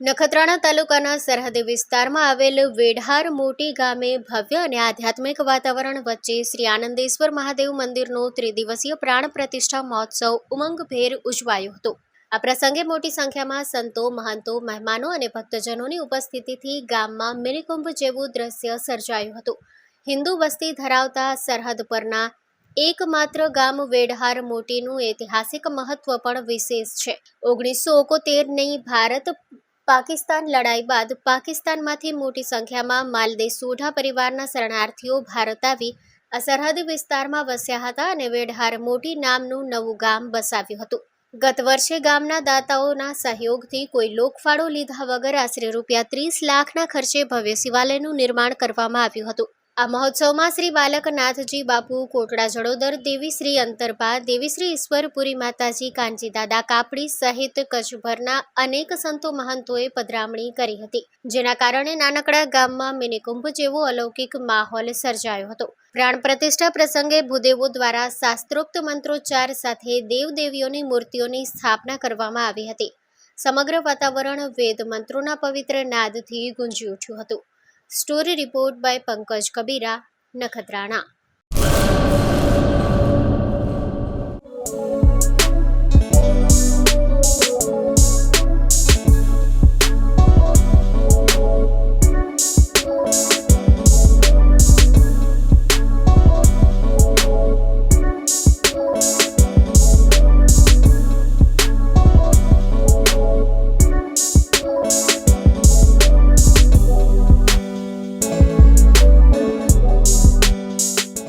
નખત્રાણા તાલુકાના સરહદી વિસ્તારમાં આવેલ વેઢાર મોટી ગામે ભવ્ય અને આધ્યાત્મિક વાતાવરણ વચ્ચે શ્રી આનંદેશ્વર મહાદેવ મંદિરનો ત્રિદિવસીય પ્રાણ પ્રતિષ્ઠા મહોત્સવ ઉમંગભેર ઉજવાયો હતો। આ પ્રસંગે મોટી સંખ્યામાં સંતો, મહંતો, મહેમાનો અને ભક્તજનોની ઉપસ્થિતિથી ગામમાં મિનિકુંભ જેવું દ્રશ્ય સર્જાયું હતું। હિન્દુ વસ્તી ધરાવતા સરહદ પરના એકમાત્ર ગામ વેઢાર મોટીનું ઐતિહાસિક મહત્વ પણ વિશેષ છે। 1971ની ભારત પાકિસ્તાન લડાઈ બાદ પાકિસ્તાનમાંથી મોટી સંખ્યામાં માલદે સોઢા પરિવારના શરણાર્થીઓ ભારત આવી આ સરહદી વિસ્તારમાં વસ્યા હતા અને વેઢાર મોટી નામનું નવું ગામ બસાવ્યું હતું। ગત વર્ષે ગામના દાતાઓના સહયોગથી કોઈ લોકફાળો લીધા વગર આશરે ₹30 લાખના ખર્ચે ભવ્ય શિવાલયનું નિર્માણ કરવામાં આવ્યું હતું। આ મહોત્સવમાં શ્રી બાલકનાથજી બાપુ, કોટડા જડોદર, દેવીશ્રી અંતરબા, દેવીશ્રી ઈશ્વરપુરી માતાજી, કાનજી દાદા કાપડી સહિત કચ્છભરના અનેક સંતો મહંતોએ પધરામણી કરી હતી, જેના કારણે નાનકડા ગામમાં મિનિકુંભ જેવો અલૌકિક માહોલ સર્જાયો હતો। પ્રાણ પ્રતિષ્ઠા પ્રસંગે ભૂદેવો દ્વારા શાસ્ત્રોક્ત મંત્રોચ્ચાર સાથે દેવદેવીઓની મૂર્તિઓની સ્થાપના કરવામાં આવી હતી। સમગ્ર વાતાવરણ વેદ મંત્રોના પવિત્ર નાદથી ગુંજી ઉઠ્યું હતું। Story report by Pankaj Kabira, Nakhatrana.